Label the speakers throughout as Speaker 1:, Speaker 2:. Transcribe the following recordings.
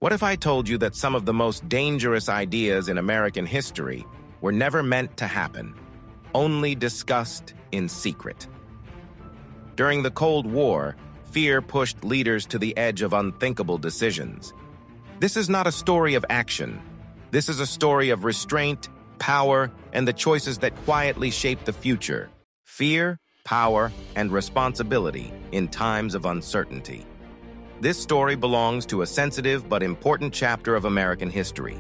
Speaker 1: What if I told you that some of the most dangerous ideas in American history were never meant to happen, only discussed in secret? During the Cold War, fear pushed leaders to the edge of unthinkable decisions. This is not a story of action. This is a story of restraint, power, and the choices that quietly shape the future. Fear, power, and responsibility in times of uncertainty. This story belongs to a sensitive but important chapter of American history.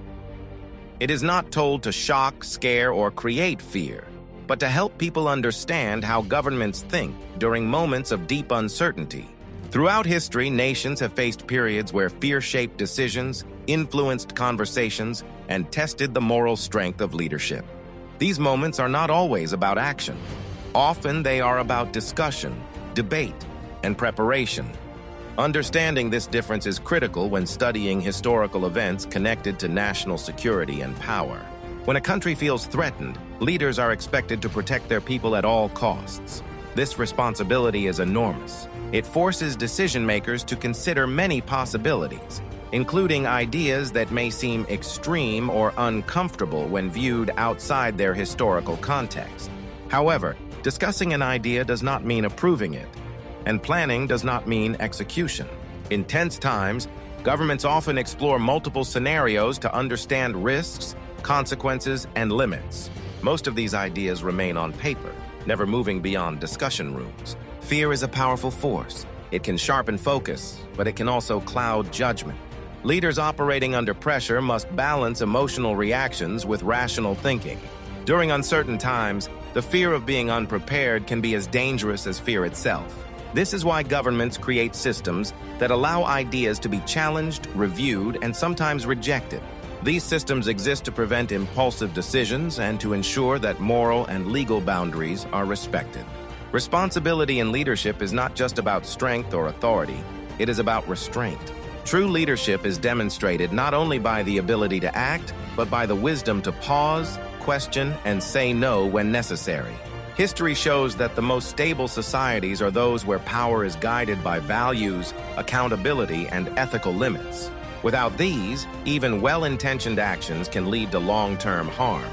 Speaker 1: It is not told to shock, scare, or create fear, but to help people understand how governments think during moments of deep uncertainty. Throughout history, nations have faced periods where fear shaped decisions, influenced conversations, and tested the moral strength of leadership. These moments are not always about action. Often they are about discussion, debate, and preparation. Understanding this difference is critical when studying historical events connected to national security and power. When a country feels threatened, leaders are expected to protect their people at all costs. This responsibility is enormous. It forces decision-makers to consider many possibilities, including ideas that may seem extreme or uncomfortable when viewed outside their historical context. However, discussing an idea does not mean approving it, and planning does not mean execution. In tense times, governments often explore multiple scenarios to understand risks, consequences, and limits. Most of these ideas remain on paper, never moving beyond discussion rooms. Fear is a powerful force. It can sharpen focus, but it can also cloud judgment. Leaders operating under pressure must balance emotional reactions with rational thinking. During uncertain times, the fear of being unprepared can be as dangerous as fear itself. This is why governments create systems that allow ideas to be challenged, reviewed, and sometimes rejected. These systems exist to prevent impulsive decisions and to ensure that moral and legal boundaries are respected. Responsibility in leadership is not just about strength or authority, it is about restraint. True leadership is demonstrated not only by the ability to act, but by the wisdom to pause, question, and say no when necessary. History shows that the most stable societies are those where power is guided by values, accountability, and ethical limits. Without these, even well-intentioned actions can lead to long-term harm.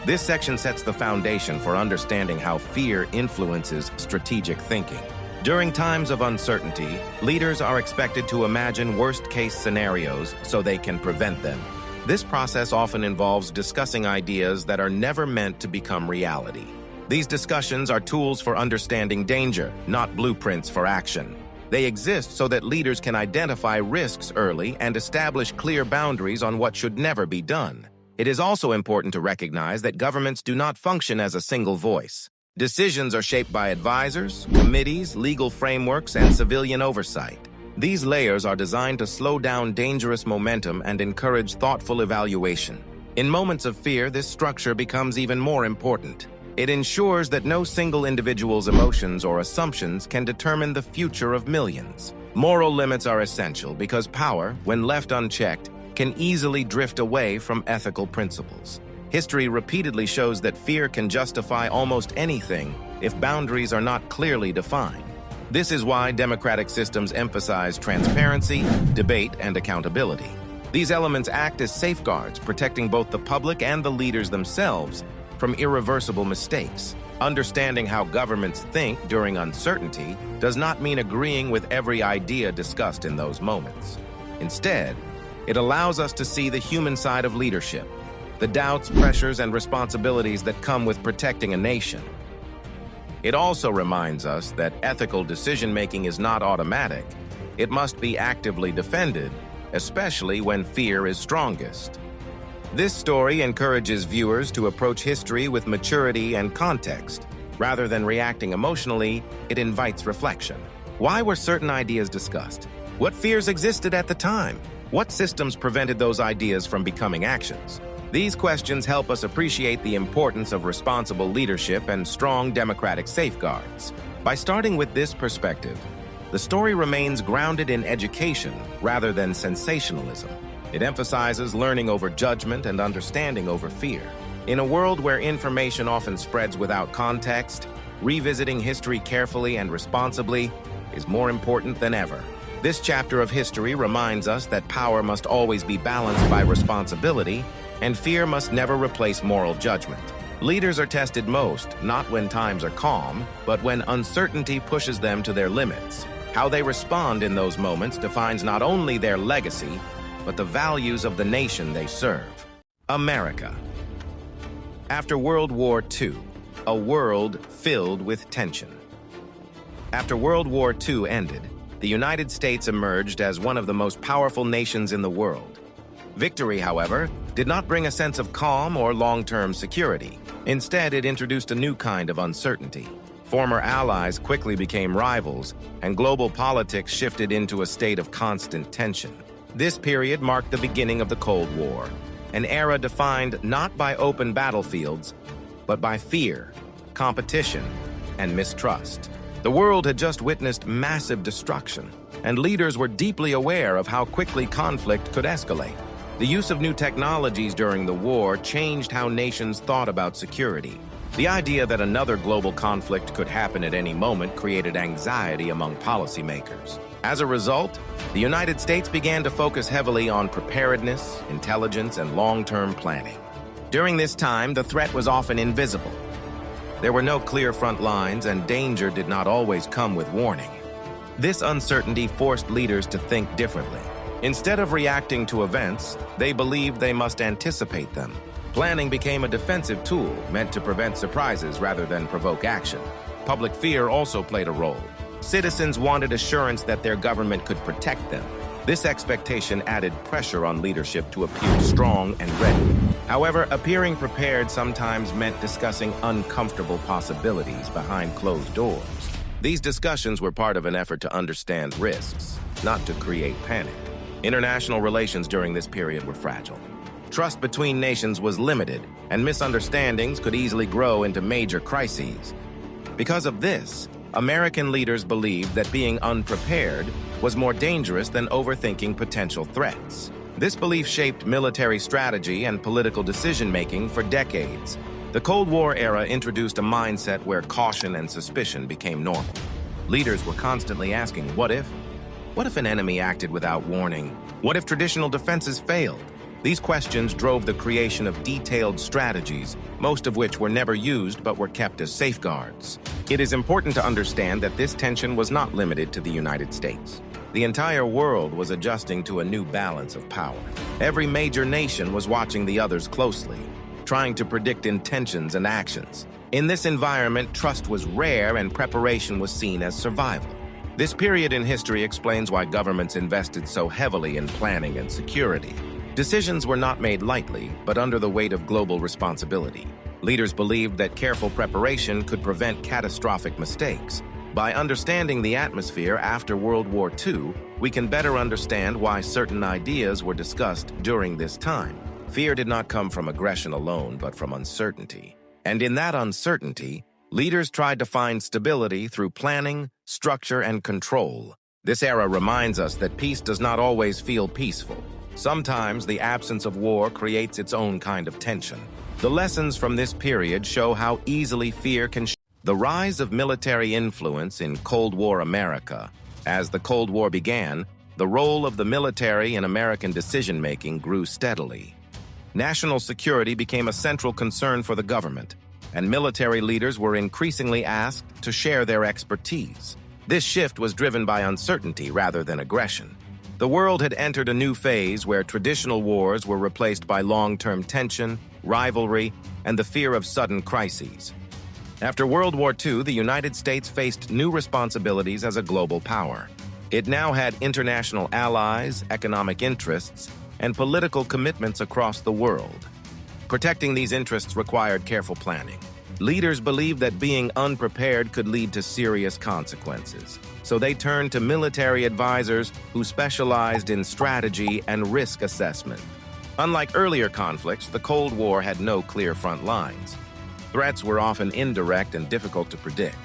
Speaker 1: This section sets the foundation for understanding how fear influences strategic thinking. During times of uncertainty, leaders are expected to imagine worst-case scenarios so they can prevent them. This process often involves discussing ideas that are never meant to become reality. These discussions are tools for understanding danger, not blueprints for action. They exist so that leaders can identify risks early and establish clear boundaries on what should never be done. It is also important to recognize that governments do not function as a single voice. Decisions are shaped by advisors, committees, legal frameworks, and civilian oversight. These layers are designed to slow down dangerous momentum and encourage thoughtful evaluation. In moments of fear, this structure becomes even more important. It ensures that no single individual's emotions or assumptions can determine the future of millions. Moral limits are essential because power, when left unchecked, can easily drift away from ethical principles. History repeatedly shows that fear can justify almost anything if boundaries are not clearly defined. This is why democratic systems emphasize transparency, debate, and accountability. These elements act as safeguards, protecting both the public and the leaders themselves from irreversible mistakes. Understanding how governments think during uncertainty does not mean agreeing with every idea discussed in those moments. Instead, it allows us to see the human side of leadership, the doubts, pressures, and responsibilities that come with protecting a nation. It also reminds us that ethical decision-making is not automatic. It must be actively defended, especially when fear is strongest. This story encourages viewers to approach history with maturity and context. Rather than reacting emotionally, it invites reflection. Why were certain ideas discussed? What fears existed at the time? What systems prevented those ideas from becoming actions? These questions help us appreciate the importance of responsible leadership and strong democratic safeguards. By starting with this perspective, the story remains grounded in education rather than sensationalism. It emphasizes learning over judgment and understanding over fear. In a world where information often spreads without context, revisiting history carefully and responsibly is more important than ever. This chapter of history reminds us that power must always be balanced by responsibility, and fear must never replace moral judgment. Leaders are tested most, not when times are calm, but when uncertainty pushes them to their limits. How they respond in those moments defines not only their legacy, but the values of the nation they serve. America. After World War II, a world filled with tension. After World War II ended, the United States emerged as one of the most powerful nations in the world. Victory, however, did not bring a sense of calm or long-term security. Instead, it introduced a new kind of uncertainty. Former allies quickly became rivals, and global politics shifted into a state of constant tension. This period marked the beginning of the Cold War, an era defined not by open battlefields, but by fear, competition, and mistrust. The world had just witnessed massive destruction, and leaders were deeply aware of how quickly conflict could escalate. The use of new technologies during the war changed how nations thought about security. The idea that another global conflict could happen at any moment created anxiety among policymakers. As a result, the United States began to focus heavily on preparedness, intelligence, and long-term planning. During this time, the threat was often invisible. There were no clear front lines, and danger did not always come with warning. This uncertainty forced leaders to think differently. Instead of reacting to events, they believed they must anticipate them. Planning became a defensive tool meant to prevent surprises rather than provoke action. Public fear also played a role. Citizens wanted assurance that their government could protect them. This expectation added pressure on leadership to appear strong and ready. However, appearing prepared sometimes meant discussing uncomfortable possibilities behind closed doors. These discussions were part of an effort to understand risks, not to create panic. International relations during this period were fragile. Trust between nations was limited, and misunderstandings could easily grow into major crises. Because of this, American leaders believed that being unprepared was more dangerous than overthinking potential threats. This belief shaped military strategy and political decision-making for decades. The Cold War era introduced a mindset where caution and suspicion became normal. Leaders were constantly asking, what if? What if an enemy acted without warning? What if traditional defenses failed? These questions drove the creation of detailed strategies, most of which were never used but were kept as safeguards. It is important to understand that this tension was not limited to the United States. The entire world was adjusting to a new balance of power. Every major nation was watching the others closely, trying to predict intentions and actions. In this environment, trust was rare and preparation was seen as survival. This period in history explains why governments invested so heavily in planning and security. Decisions were not made lightly, but under the weight of global responsibility. Leaders believed that careful preparation could prevent catastrophic mistakes. By understanding the atmosphere after World War II, we can better understand why certain ideas were discussed during this time. Fear did not come from aggression alone, but from uncertainty. And in that uncertainty, leaders tried to find stability through planning, structure, and control. This era reminds us that peace does not always feel peaceful. Sometimes the absence of war creates its own kind of tension. The lessons from this period show how easily fear can the rise of military influence in Cold War America. As the Cold War began, the role of the military in American decision-making grew steadily. National security became a central concern for the government, and military leaders were increasingly asked to share their expertise. This shift was driven by uncertainty rather than aggression. The world had entered a new phase where traditional wars were replaced by long-term tension, rivalry, and the fear of sudden crises. After World War II, the United States faced new responsibilities as a global power. It now had international allies, economic interests, and political commitments across the world. Protecting these interests required careful planning. Leaders believed that being unprepared could lead to serious consequences, so they turned to military advisors who specialized in strategy and risk assessment. Unlike earlier conflicts, the Cold War had no clear front lines. Threats were often indirect and difficult to predict.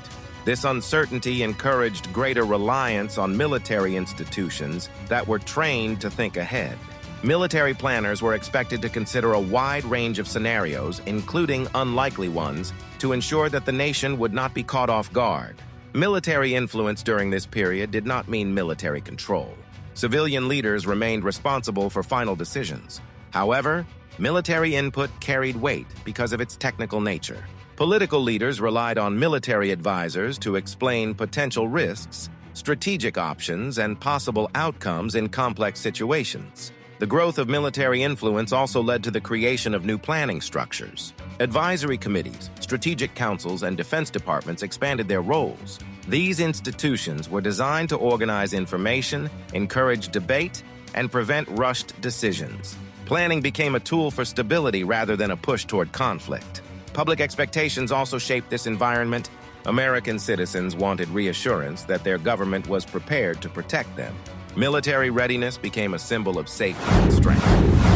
Speaker 1: This uncertainty encouraged greater reliance on military institutions that were trained to think ahead. Military planners were expected to consider a wide range of scenarios, including unlikely ones, to ensure that the nation would not be caught off guard. Military influence during this period did not mean military control. Civilian leaders remained responsible for final decisions. However, military input carried weight because of its technical nature. Political leaders relied on military advisors to explain potential risks, strategic options, and possible outcomes in complex situations. The growth of military influence also led to the creation of new planning structures. Advisory committees, strategic councils, and defense departments expanded their roles. These institutions were designed to organize information, encourage debate, and prevent rushed decisions. Planning became a tool for stability rather than a push toward conflict. Public expectations also shaped this environment. American citizens wanted reassurance that their government was prepared to protect them. Military readiness became a symbol of safety and strength.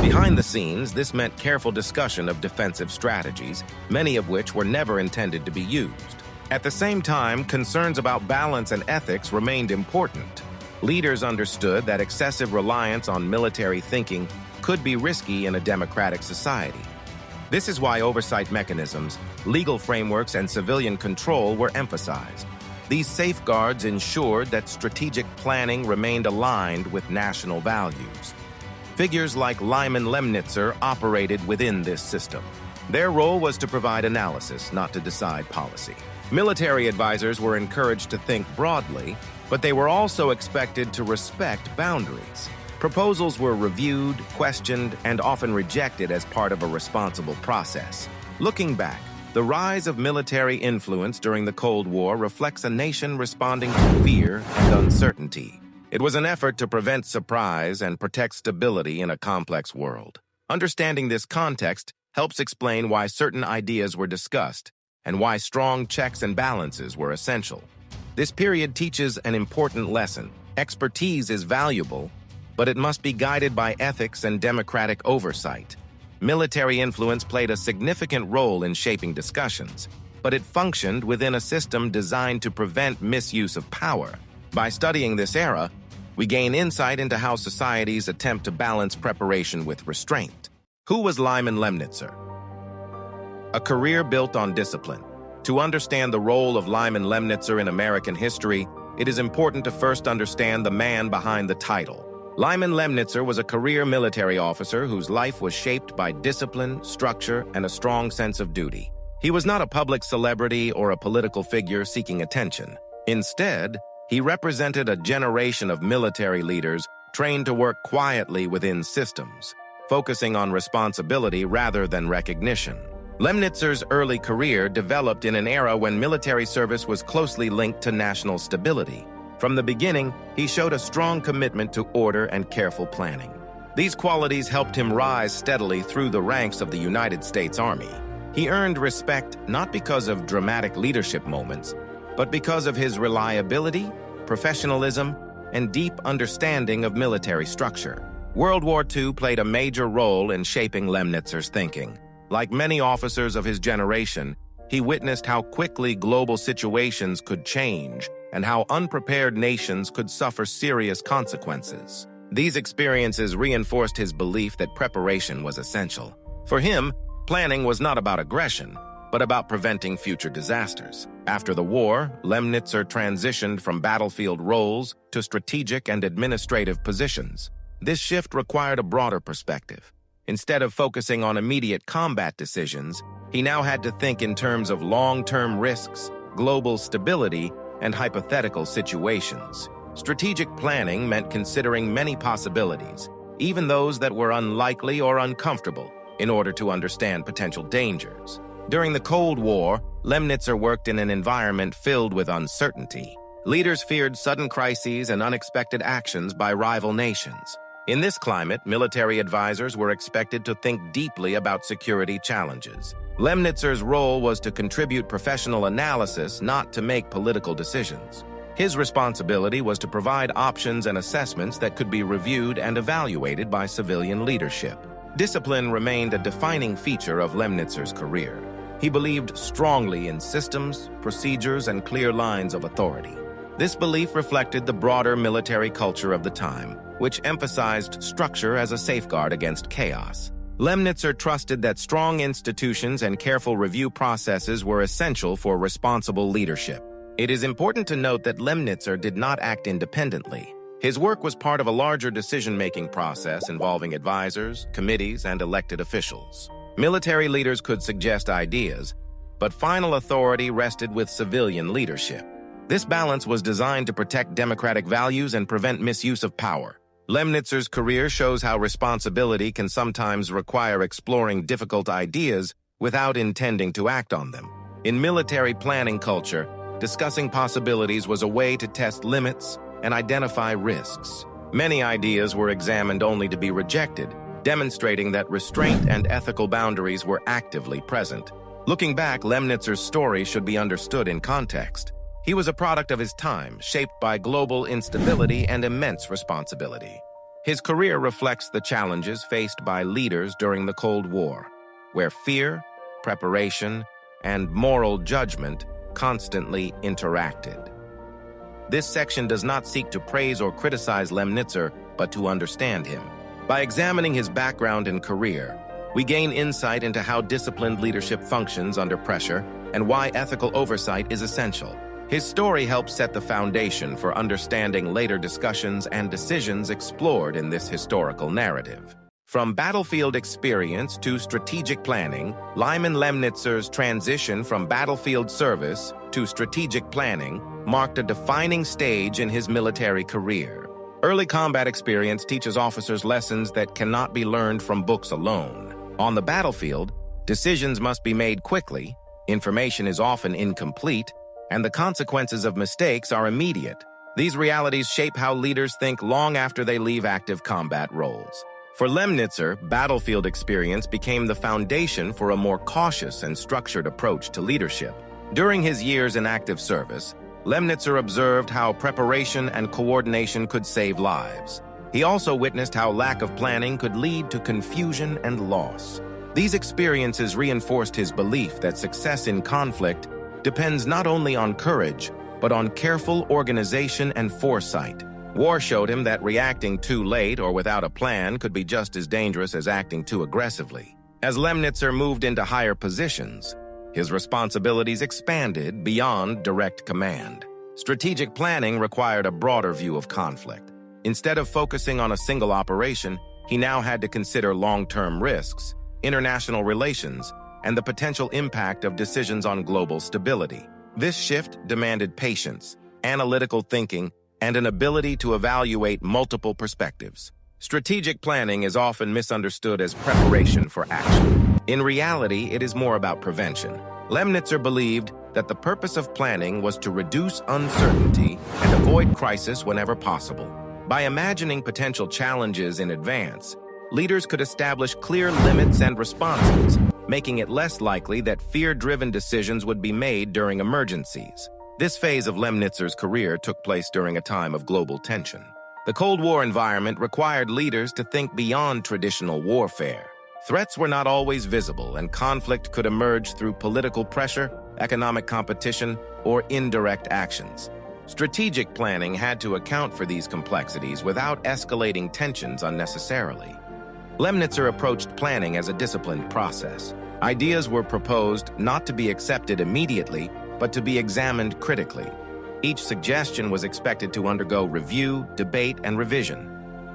Speaker 1: Behind the scenes, this meant careful discussion of defensive strategies, many of which were never intended to be used. At the same time, concerns about balance and ethics remained important. Leaders understood that excessive reliance on military thinking could be risky in a democratic society. This is why oversight mechanisms, legal frameworks, and civilian control were emphasized. These safeguards ensured that strategic planning remained aligned with national values. Figures like Lyman Lemnitzer operated within this system. Their role was to provide analysis, not to decide policy. Military advisors were encouraged to think broadly, but they were also expected to respect boundaries. Proposals were reviewed, questioned, and often rejected as part of a responsible process. Looking back, the rise of military influence during the Cold War reflects a nation responding to fear and uncertainty. It was an effort to prevent surprise and protect stability in a complex world. Understanding this context helps explain why certain ideas were discussed and why strong checks and balances were essential. This period teaches an important lesson. Expertise is valuable, but it must be guided by ethics and democratic oversight. Military influence played a significant role in shaping discussions, but it functioned within a system designed to prevent misuse of power. By studying this era, we gain insight into how societies attempt to balance preparation with restraint. Who was Lyman Lemnitzer? A career built on discipline. To understand the role of Lyman Lemnitzer in American history, it is important to first understand the man behind the title. Lyman Lemnitzer was a career military officer whose life was shaped by discipline, structure, and a strong sense of duty. He was not a public celebrity or a political figure seeking attention. Instead, he represented a generation of military leaders trained to work quietly within systems, focusing on responsibility rather than recognition. Lemnitzer's early career developed in an era when military service was closely linked to national stability. From the beginning, he showed a strong commitment to order and careful planning. These qualities helped him rise steadily through the ranks of the United States Army. He earned respect not because of dramatic leadership moments, but because of his reliability, professionalism, and deep understanding of military structure. World War II played a major role in shaping Lemnitzer's thinking. Like many officers of his generation, he witnessed how quickly global situations could change and how unprepared nations could suffer serious consequences. These experiences reinforced his belief that preparation was essential. For him, planning was not about aggression, but about preventing future disasters. After the war, Lemnitzer transitioned from battlefield roles to strategic and administrative positions. This shift required a broader perspective. Instead of focusing on immediate combat decisions, he now had to think in terms of long-term risks, global stability, and hypothetical situations. Strategic planning meant considering many possibilities, even those that were unlikely or uncomfortable, in order to understand potential dangers. During the Cold War, Lemnitzer worked in an environment filled with uncertainty. Leaders feared sudden crises and unexpected actions by rival nations. In this climate, military advisors were expected to think deeply about security challenges. Lemnitzer's role was to contribute professional analysis, not to make political decisions. His responsibility was to provide options and assessments that could be reviewed and evaluated by civilian leadership. Discipline remained a defining feature of Lemnitzer's career. He believed strongly in systems, procedures, and clear lines of authority. This belief reflected the broader military culture of the time, which emphasized structure as a safeguard against chaos. Lemnitzer trusted that strong institutions and careful review processes were essential for responsible leadership. It is important to note that Lemnitzer did not act independently. His work was part of a larger decision-making process involving advisors, committees, and elected officials. Military leaders could suggest ideas, but final authority rested with civilian leadership. This balance was designed to protect democratic values and prevent misuse of power. Lemnitzer's career shows how responsibility can sometimes require exploring difficult ideas without intending to act on them. In military planning culture, discussing possibilities was a way to test limits and identify risks. Many ideas were examined only to be rejected, demonstrating that restraint and ethical boundaries were actively present. Looking back, Lemnitzer's story should be understood in context. He was a product of his time, shaped by global instability and immense responsibility. His career reflects the challenges faced by leaders during the Cold War, where fear, preparation, and moral judgment constantly interacted. This section does not seek to praise or criticize Lemnitzer, but to understand him. By examining his background and career, we gain insight into how disciplined leadership functions under pressure and why ethical oversight is essential. His story helps set the foundation for understanding later discussions and decisions explored in this historical narrative. From battlefield experience to strategic planning, Lyman Lemnitzer's transition from battlefield service to strategic planning marked a defining stage in his military career. Early combat experience teaches officers lessons that cannot be learned from books alone. On the battlefield, decisions must be made quickly, information is often incomplete, and the consequences of mistakes are immediate. These realities shape how leaders think long after they leave active combat roles. For Lemnitzer, battlefield experience became the foundation for a more cautious and structured approach to leadership. During his years in active service, Lemnitzer observed how preparation and coordination could save lives. He also witnessed how lack of planning could lead to confusion and loss. These experiences reinforced his belief that success in conflict depends not only on courage, but on careful organization and foresight. War showed him that reacting too late or without a plan could be just as dangerous as acting too aggressively. As Lemnitzer moved into higher positions, his responsibilities expanded beyond direct command. Strategic planning required a broader view of conflict. Instead of focusing on a single operation, he now had to consider long-term risks, international relations, and the potential impact of decisions on global stability. This shift demanded patience, analytical thinking, and an ability to evaluate multiple perspectives. Strategic planning is often misunderstood as preparation for action. In reality, it is more about prevention. Lemnitzer believed that the purpose of planning was to reduce uncertainty and avoid crisis whenever possible. By imagining potential challenges in advance, leaders could establish clear limits and responses, making it less likely that fear-driven decisions would be made during emergencies. This phase of Lemnitzer's career took place during a time of global tension. The Cold War environment required leaders to think beyond traditional warfare. Threats were not always visible, and conflict could emerge through political pressure, economic competition, or indirect actions. Strategic planning had to account for these complexities without escalating tensions unnecessarily. Lemnitzer approached planning as a disciplined process. Ideas were proposed not to be accepted immediately, but to be examined critically. Each suggestion was expected to undergo review, debate, and revision.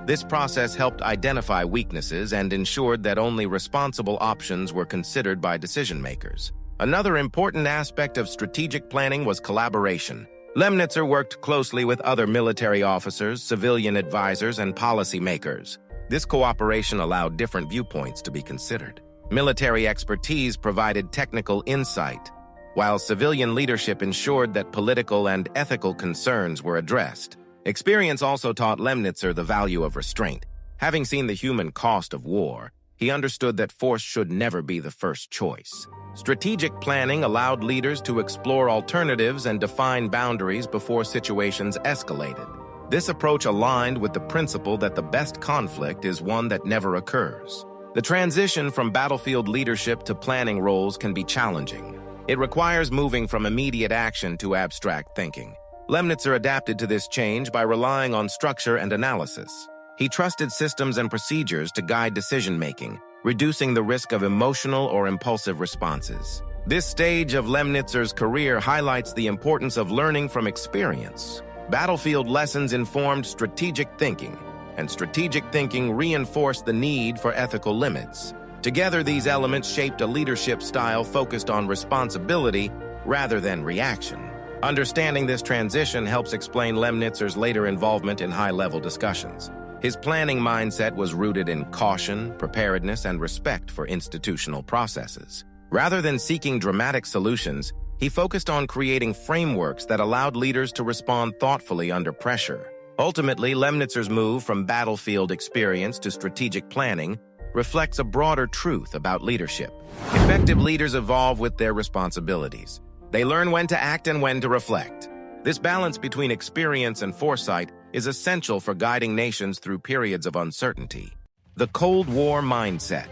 Speaker 1: This process helped identify weaknesses and ensured that only responsible options were considered by decision-makers. Another important aspect of strategic planning was collaboration. Lemnitzer worked closely with other military officers, civilian advisors, and policymakers. This cooperation allowed different viewpoints to be considered. Military expertise provided technical insight, while civilian leadership ensured that political and ethical concerns were addressed. Experience also taught Lemnitzer the value of restraint. Having seen the human cost of war, he understood that force should never be the first choice. Strategic planning allowed leaders to explore alternatives and define boundaries before situations escalated. This approach aligned with the principle that the best conflict is one that never occurs. The transition from battlefield leadership to planning roles can be challenging. It requires moving from immediate action to abstract thinking. Lemnitzer adapted to this change by relying on structure and analysis. He trusted systems and procedures to guide decision-making, reducing the risk of emotional or impulsive responses. This stage of Lemnitzer's career highlights the importance of learning from experience. Battlefield lessons informed strategic thinking, and strategic thinking reinforced the need for ethical limits. Together, these elements shaped a leadership style focused on responsibility rather than reaction. Understanding this transition helps explain Lemnitzer's later involvement in high-level discussions. His planning mindset was rooted in caution, preparedness, and respect for institutional processes. Rather than seeking dramatic solutions, he focused on creating frameworks that allowed leaders to respond thoughtfully under pressure. Ultimately, Lemnitzer's move from battlefield experience to strategic planning reflects a broader truth about leadership. Effective leaders evolve with their responsibilities. They learn when to act and when to reflect. This balance between experience and foresight is essential for guiding nations through periods of uncertainty. The Cold War mindset.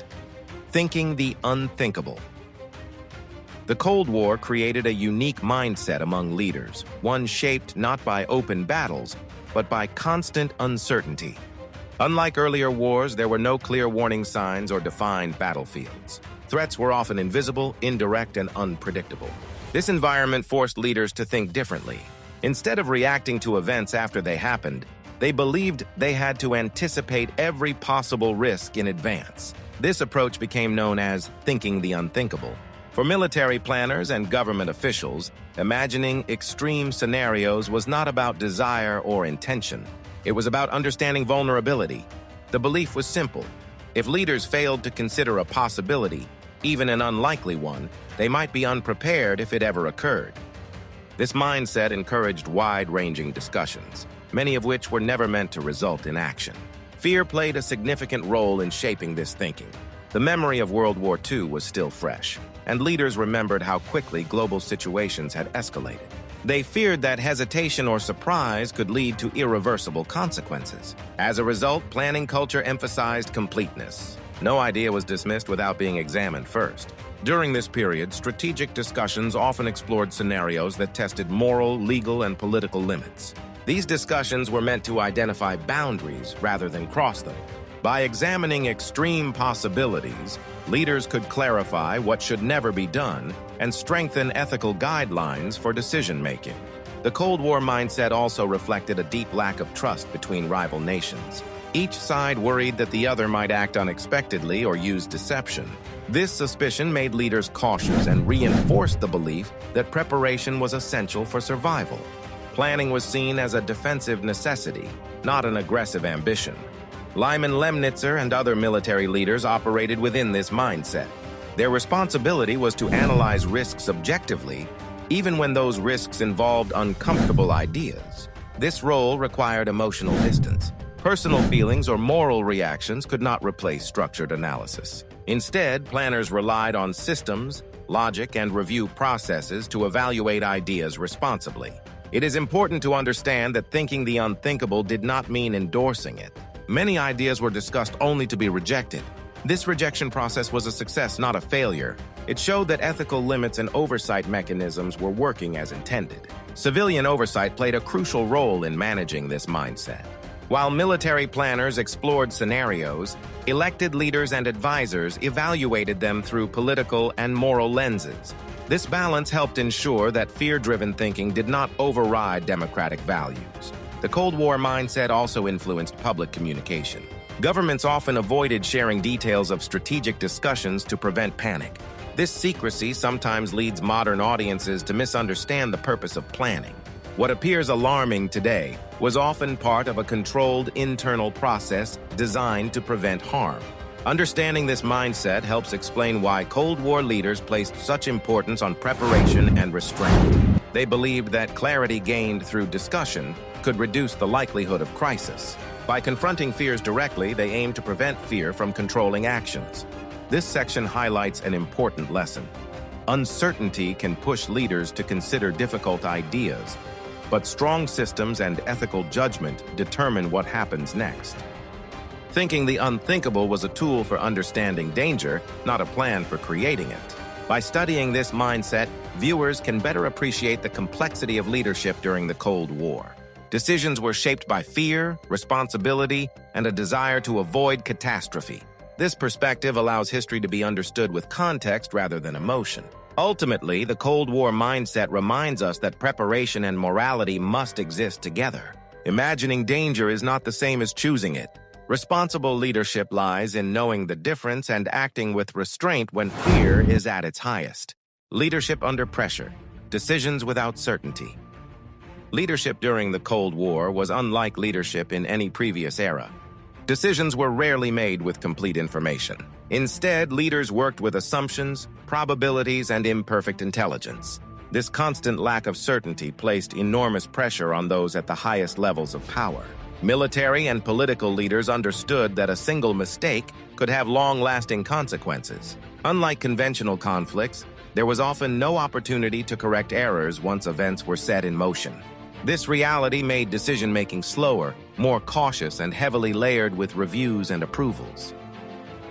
Speaker 1: Thinking the unthinkable. The Cold War created a unique mindset among leaders, one shaped not by open battles, but by constant uncertainty. Unlike earlier wars, there were no clear warning signs or defined battlefields. Threats were often invisible, indirect, and unpredictable. This environment forced leaders to think differently. Instead of reacting to events after they happened, they believed they had to anticipate every possible risk in advance. This approach became known as thinking the unthinkable. For military planners and government officials, imagining extreme scenarios was not about desire or intention. It was about understanding vulnerability. The belief was simple. If leaders failed to consider a possibility, even an unlikely one, they might be unprepared if it ever occurred. This mindset encouraged wide-ranging discussions, many of which were never meant to result in action. Fear played a significant role in shaping this thinking. The memory of World War II was still fresh, and leaders remembered how quickly global situations had escalated. They feared that hesitation or surprise could lead to irreversible consequences. As a result, planning culture emphasized completeness. No idea was dismissed without being examined first. During this period, strategic discussions often explored scenarios that tested moral, legal, and political limits. These discussions were meant to identify boundaries rather than cross them. By examining extreme possibilities, leaders could clarify what should never be done and strengthen ethical guidelines for decision-making. The Cold War mindset also reflected a deep lack of trust between rival nations. Each side worried that the other might act unexpectedly or use deception. This suspicion made leaders cautious and reinforced the belief that preparation was essential for survival. Planning was seen as a defensive necessity, not an aggressive ambition. Lyman Lemnitzer and other military leaders operated within this mindset. Their responsibility was to analyze risks objectively, even when those risks involved uncomfortable ideas. This role required emotional distance. Personal feelings or moral reactions could not replace structured analysis. Instead, planners relied on systems, logic, and review processes to evaluate ideas responsibly. It is important to understand that thinking the unthinkable did not mean endorsing it. Many ideas were discussed only to be rejected. This rejection process was a success, not a failure. It showed that ethical limits and oversight mechanisms were working as intended. Civilian oversight played a crucial role in managing this mindset. While military planners explored scenarios, elected leaders and advisors evaluated them through political and moral lenses. This balance helped ensure that fear-driven thinking did not override democratic values. The Cold War mindset also influenced public communication. Governments often avoided sharing details of strategic discussions to prevent panic. This secrecy sometimes leads modern audiences to misunderstand the purpose of planning. What appears alarming today was often part of a controlled internal process designed to prevent harm. Understanding this mindset helps explain why Cold War leaders placed such importance on preparation and restraint. They believed that clarity gained through discussion could reduce the likelihood of crisis. By confronting fears directly, they aimed to prevent fear from controlling actions. This section highlights an important lesson. Uncertainty can push leaders to consider difficult ideas, but strong systems and ethical judgment determine what happens next. Thinking the unthinkable was a tool for understanding danger, not a plan for creating it. By studying this mindset, viewers can better appreciate the complexity of leadership during the Cold War. Decisions were shaped by fear, responsibility, and a desire to avoid catastrophe. This perspective allows history to be understood with context rather than emotion. Ultimately, the Cold War mindset reminds us that preparation and morality must exist together. Imagining danger is not the same as choosing it. Responsible leadership lies in knowing the difference and acting with restraint when fear is at its highest. Leadership under pressure. Decisions without certainty. Leadership during the Cold War was unlike leadership in any previous era. Decisions were rarely made with complete information. Instead, leaders worked with assumptions, probabilities, and imperfect intelligence. This constant lack of certainty placed enormous pressure on those at the highest levels of power. Military and political leaders understood that a single mistake could have long-lasting consequences. Unlike conventional conflicts, there was often no opportunity to correct errors once events were set in motion. This reality made decision-making slower, more cautious, and heavily layered with reviews and approvals.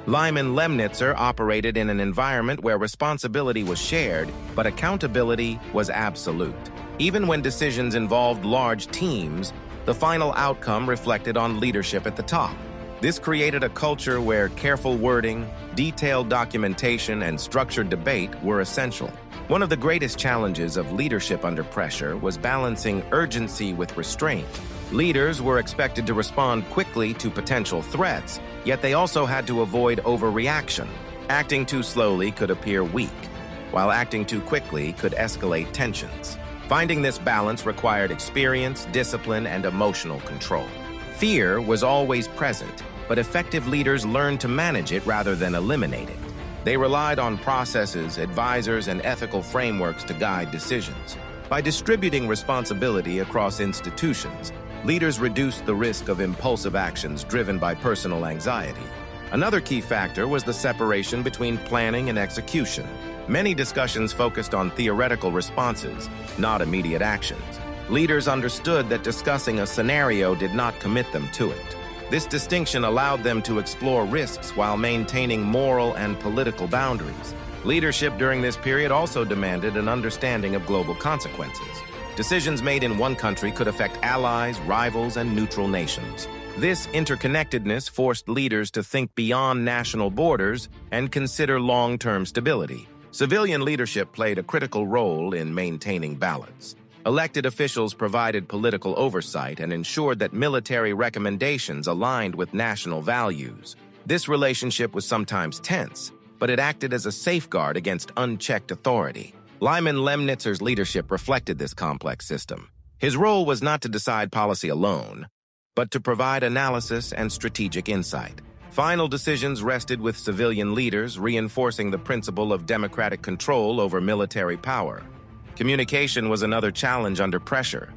Speaker 1: Lyman Lemnitzer operated in an environment where responsibility was shared, but accountability was absolute. Even when decisions involved large teams, the final outcome reflected on leadership at the top. This created a culture where careful wording, detailed documentation, and structured debate were essential. One of the greatest challenges of leadership under pressure was balancing urgency with restraint. Leaders were expected to respond quickly to potential threats, yet they also had to avoid overreaction. Acting too slowly could appear weak, while acting too quickly could escalate tensions. Finding this balance required experience, discipline, and emotional control. Fear was always present, but effective leaders learned to manage it rather than eliminate it. They relied on processes, advisors, and ethical frameworks to guide decisions. By distributing responsibility across institutions, leaders reduced the risk of impulsive actions driven by personal anxiety. Another key factor was the separation between planning and execution. Many discussions focused on theoretical responses, not immediate actions. Leaders understood that discussing a scenario did not commit them to it. This distinction allowed them to explore risks while maintaining moral and political boundaries. Leadership during this period also demanded an understanding of global consequences. Decisions made in one country could affect allies, rivals, and neutral nations. This interconnectedness forced leaders to think beyond national borders and consider long-term stability. Civilian leadership played a critical role in maintaining balance. Elected officials provided political oversight and ensured that military recommendations aligned with national values. This relationship was sometimes tense, but it acted as a safeguard against unchecked authority. Lyman Lemnitzer's leadership reflected this complex system. His role was not to decide policy alone, but to provide analysis and strategic insight. Final decisions rested with civilian leaders, reinforcing the principle of democratic control over military power. Communication was another challenge under pressure.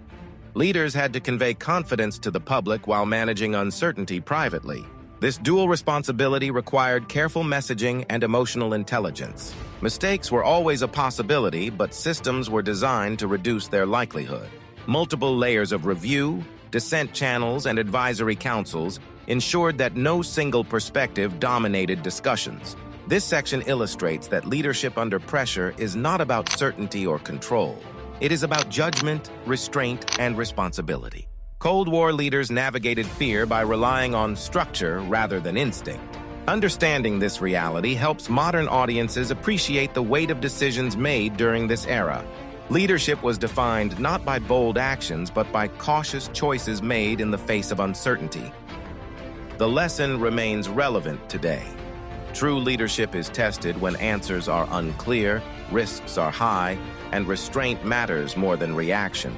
Speaker 1: Leaders had to convey confidence to the public while managing uncertainty privately. This dual responsibility required careful messaging and emotional intelligence. Mistakes were always a possibility, but systems were designed to reduce their likelihood. Multiple layers of review, dissent channels, and advisory councils ensured that no single perspective dominated discussions. This section illustrates that leadership under pressure is not about certainty or control. It is about judgment, restraint, and responsibility. Cold War leaders navigated fear by relying on structure rather than instinct. Understanding this reality helps modern audiences appreciate the weight of decisions made during this era. Leadership was defined not by bold actions, but by cautious choices made in the face of uncertainty. The lesson remains relevant today. True leadership is tested when answers are unclear, risks are high, and restraint matters more than reaction.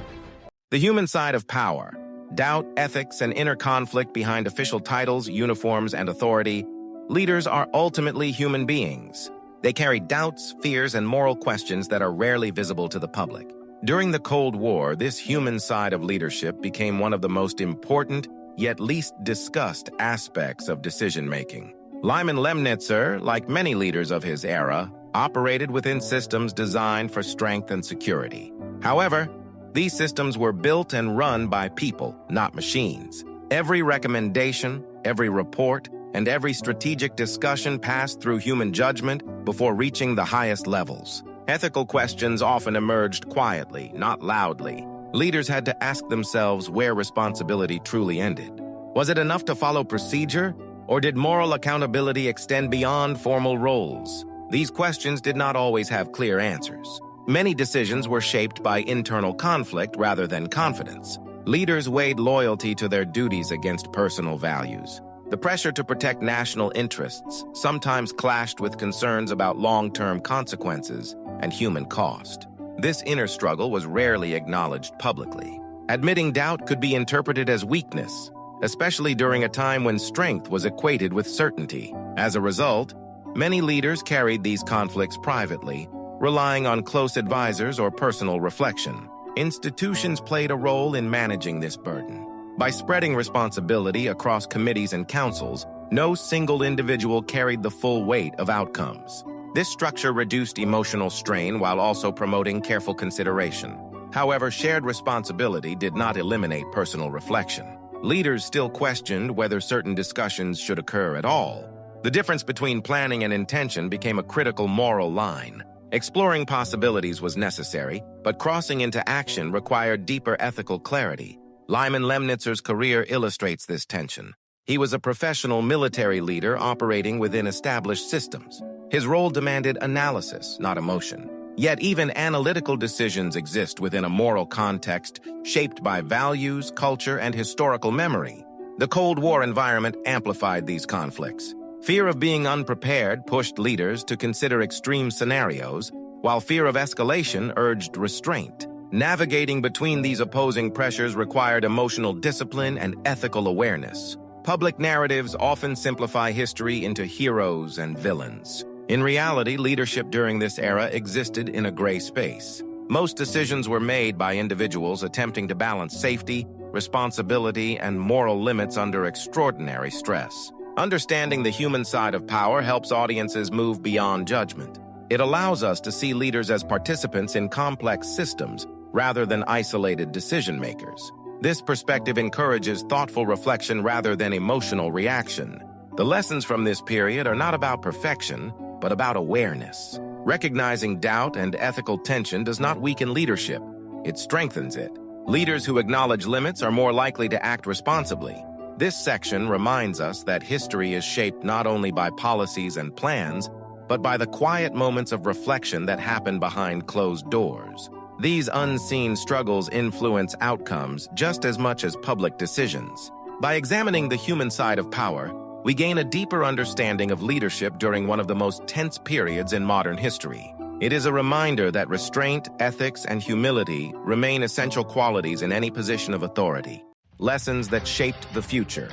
Speaker 1: The human side of power, doubt, ethics, and inner conflict behind official titles, uniforms, and authority. Leaders are ultimately human beings. They carry doubts, fears, and moral questions that are rarely visible to the public. During the Cold War, this human side of leadership became one of the most important, yet least discussed aspects of decision-making. Lyman Lemnitzer, like many leaders of his era, operated within systems designed for strength and security. However, these systems were built and run by people, not machines. Every recommendation, every report, and every strategic discussion passed through human judgment before reaching the highest levels. Ethical questions often emerged quietly, not loudly. Leaders had to ask themselves where responsibility truly ended. Was it enough to follow procedure, or did moral accountability extend beyond formal roles? These questions did not always have clear answers. Many decisions were shaped by internal conflict rather than confidence. Leaders weighed loyalty to their duties against personal values. The pressure to protect national interests sometimes clashed with concerns about long-term consequences and human cost. This inner struggle was rarely acknowledged publicly. Admitting doubt could be interpreted as weakness, especially during a time when strength was equated with certainty. As a result, many leaders carried these conflicts privately, relying on close advisors or personal reflection. Institutions played a role in managing this burden. By spreading responsibility across committees and councils, no single individual carried the full weight of outcomes. This structure reduced emotional strain while also promoting careful consideration. However, shared responsibility did not eliminate personal reflection. Leaders still questioned whether certain discussions should occur at all. The difference between planning and intention became a critical moral line. Exploring possibilities was necessary, but crossing into action required deeper ethical clarity. Lyman Lemnitzer's career illustrates this tension. He was a professional military leader operating within established systems. His role demanded analysis, not emotion. Yet even analytical decisions exist within a moral context shaped by values, culture, and historical memory. The Cold War environment amplified these conflicts. Fear of being unprepared pushed leaders to consider extreme scenarios, while fear of escalation urged restraint. Navigating between these opposing pressures required emotional discipline and ethical awareness. Public narratives often simplify history into heroes and villains. In reality, leadership during this era existed in a gray space. Most decisions were made by individuals attempting to balance safety, responsibility, and moral limits under extraordinary stress. Understanding the human side of power helps audiences move beyond judgment. It allows us to see leaders as participants in complex systems rather than isolated decision-makers. This perspective encourages thoughtful reflection rather than emotional reaction. The lessons from this period are not about perfection, but about awareness. Recognizing doubt and ethical tension does not weaken leadership, it strengthens it. Leaders who acknowledge limits are more likely to act responsibly. This section reminds us that history is shaped not only by policies and plans, but by the quiet moments of reflection that happen behind closed doors. These unseen struggles influence outcomes just as much as public decisions. By examining the human side of power, we gain a deeper understanding of leadership during one of the most tense periods in modern history. It is a reminder that restraint, ethics, and humility remain essential qualities in any position of authority. Lessons that shaped the future: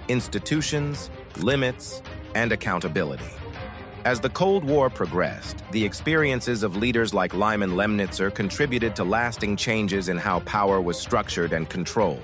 Speaker 1: institutions, limits, and accountability. As the Cold War progressed, the experiences of leaders like Lyman Lemnitzer contributed to lasting changes in how power was structured and controlled.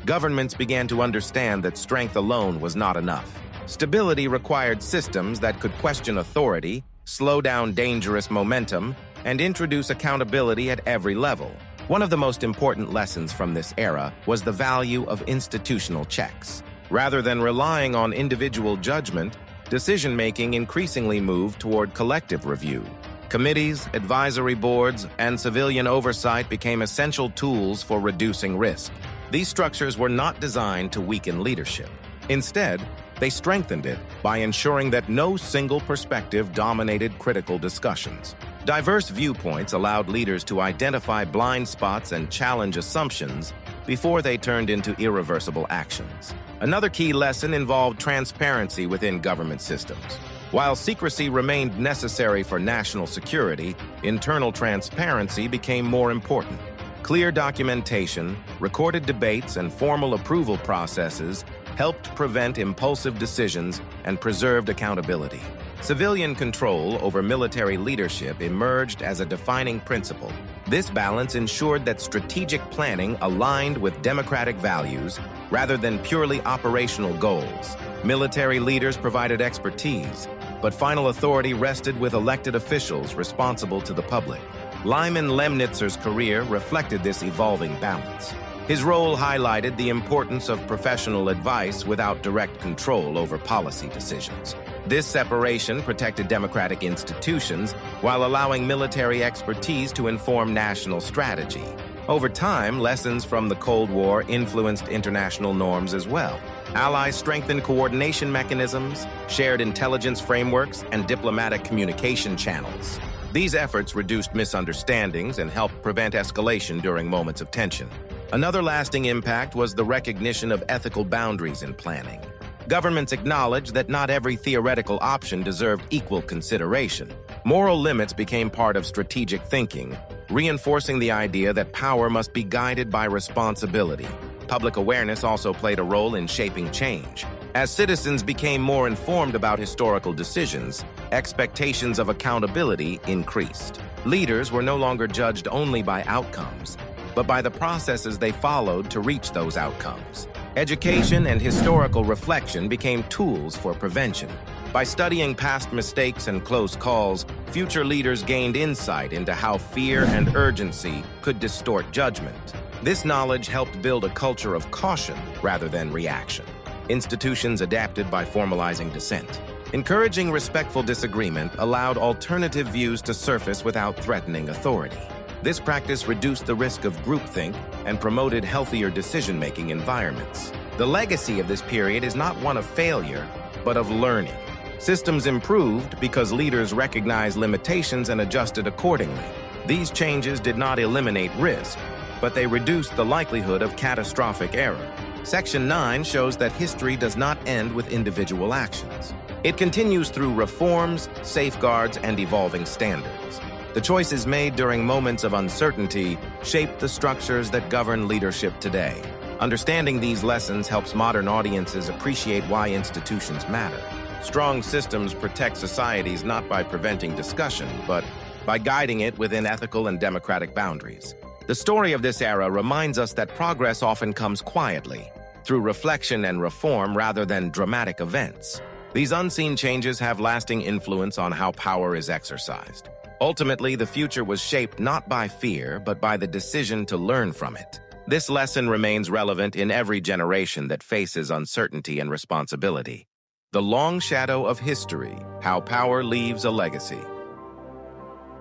Speaker 1: Governments began to understand that strength alone was not enough. Stability required systems that could question authority, slow down dangerous momentum, and introduce accountability at every level. One of the most important lessons from this era was the value of institutional checks. Rather than relying on individual judgment, decision-making increasingly moved toward collective review. Committees, advisory boards, and civilian oversight became essential tools for reducing risk. These structures were not designed to weaken leadership. Instead, they strengthened it by ensuring that no single perspective dominated critical discussions. Diverse viewpoints allowed leaders to identify blind spots and challenge assumptions before they turned into irreversible actions. Another key lesson involved transparency within government systems. While secrecy remained necessary for national security, internal transparency became more important. Clear documentation, recorded debates, and formal approval processes helped prevent impulsive decisions and preserved accountability. Civilian control over military leadership emerged as a defining principle. This balance ensured that strategic planning aligned with democratic values rather than purely operational goals. Military leaders provided expertise, but final authority rested with elected officials responsible to the public. Lyman Lemnitzer's career reflected this evolving balance. His role highlighted the importance of professional advice without direct control over policy decisions. This separation protected democratic institutions while allowing military expertise to inform national strategy. Over time, lessons from the Cold War influenced international norms as well. Allies strengthened coordination mechanisms, shared intelligence frameworks, and diplomatic communication channels. These efforts reduced misunderstandings and helped prevent escalation during moments of tension. Another lasting impact was the recognition of ethical boundaries in planning. Governments acknowledged that not every theoretical option deserved equal consideration. Moral limits became part of strategic thinking, reinforcing the idea that power must be guided by responsibility. Public awareness also played a role in shaping change. As citizens became more informed about historical decisions, expectations of accountability increased. Leaders were no longer judged only by outcomes, but by the processes they followed to reach those outcomes. Education and historical reflection became tools for prevention. By studying past mistakes and close calls, future leaders gained insight into how fear and urgency could distort judgment. This knowledge helped build a culture of caution rather than reaction. Institutions adapted by formalizing dissent. Encouraging respectful disagreement allowed alternative views to surface without threatening authority. This practice reduced the risk of groupthink and promoted healthier decision-making environments. The legacy of this period is not one of failure, but of learning. Systems improved because leaders recognized limitations and adjusted accordingly. These changes did not eliminate risk, but they reduced the likelihood of catastrophic error. Section 9 shows that history does not end with individual actions. It continues through reforms, safeguards, and evolving standards. The choices made during moments of uncertainty shape the structures that govern leadership today. Understanding these lessons helps modern audiences appreciate why institutions matter. Strong systems protect societies not by preventing discussion, but by guiding it within ethical and democratic boundaries. The story of this era reminds us that progress often comes quietly, through reflection and reform rather than dramatic events. These unseen changes have lasting influence on how power is exercised. Ultimately, the future was shaped not by fear, but by the decision to learn from it. This lesson remains relevant in every generation that faces uncertainty and responsibility. The long shadow of history, how power leaves a legacy.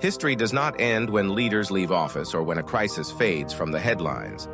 Speaker 1: History does not end when leaders leave office or when a crisis fades from the headlines.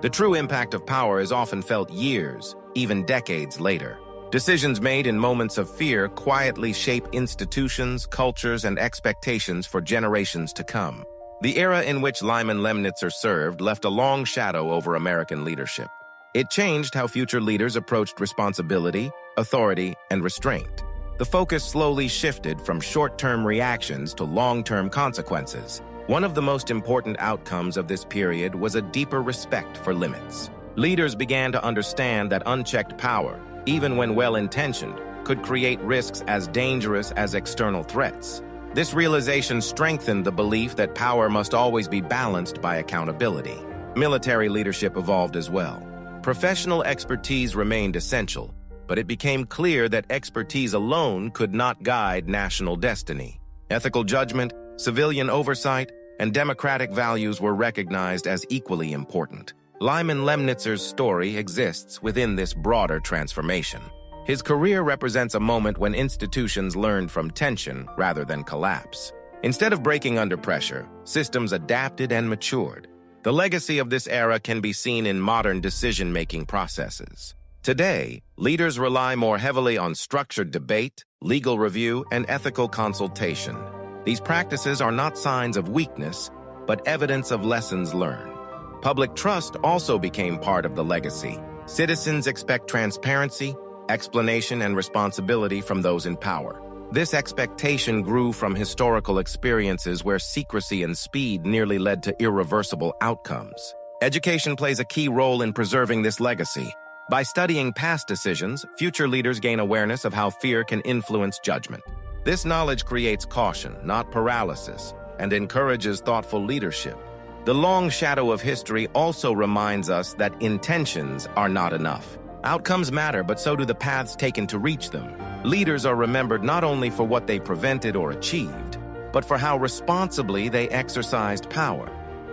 Speaker 1: The true impact of power is often felt years, even decades later. Decisions made in moments of fear quietly shape institutions, cultures, and expectations for generations to come. The era in which Lyman Lemnitzer served left a long shadow over American leadership. It changed how future leaders approached responsibility, authority, and restraint. The focus slowly shifted from short-term reactions to long-term consequences. One of the most important outcomes of this period was a deeper respect for limits. Leaders began to understand that unchecked power, even when well-intentioned, could create risks as dangerous as external threats. This realization strengthened the belief that power must always be balanced by accountability. Military leadership evolved as well. Professional expertise remained essential, but it became clear that expertise alone could not guide national destiny. Ethical judgment, civilian oversight, and democratic values were recognized as equally important. Lyman Lemnitzer's story exists within this broader transformation. His career represents a moment when institutions learned from tension rather than collapse. Instead of breaking under pressure, systems adapted and matured. The legacy of this era can be seen in modern decision-making processes. Today, leaders rely more heavily on structured debate, legal review, and ethical consultation. These practices are not signs of weakness, but evidence of lessons learned. Public trust also became part of the legacy. Citizens expect transparency, explanation, and responsibility from those in power. This expectation grew from historical experiences where secrecy and speed nearly led to irreversible outcomes. Education plays a key role in preserving this legacy. By studying past decisions, future leaders gain awareness of how fear can influence judgment. This knowledge creates caution, not paralysis, and encourages thoughtful leadership. The long shadow of history also reminds us that intentions are not enough. Outcomes matter, but so do the paths taken to reach them. Leaders are remembered not only for what they prevented or achieved, but for how responsibly they exercised power.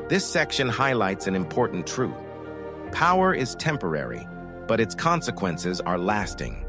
Speaker 1: This section highlights an important truth. Power is temporary, but its consequences are lasting.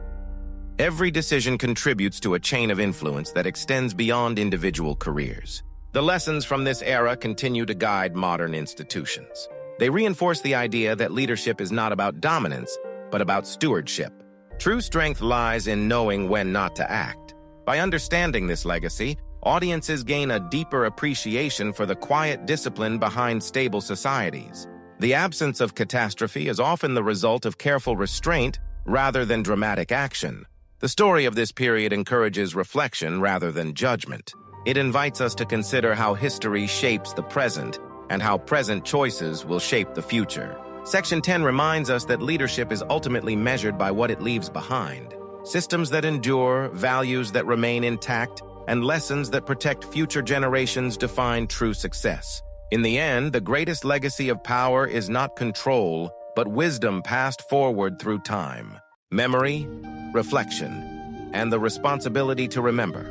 Speaker 1: Every decision contributes to a chain of influence that extends beyond individual careers. The lessons from this era continue to guide modern institutions. They reinforce the idea that leadership is not about dominance, but but about stewardship. True strength lies in knowing when not to act. By understanding this legacy, audiences gain a deeper appreciation for the quiet discipline behind stable societies. The absence of catastrophe is often the result of careful restraint rather than dramatic action. The story of this period encourages reflection rather than judgment. It invites us to consider how history shapes the present and how present choices will shape the future. Section 10 reminds us that leadership is ultimately measured by what it leaves behind. Systems that endure, values that remain intact, and lessons that protect future generations define true success. In the end, the greatest legacy of power is not control, but wisdom passed forward through time. Memory, reflection, and the responsibility to remember.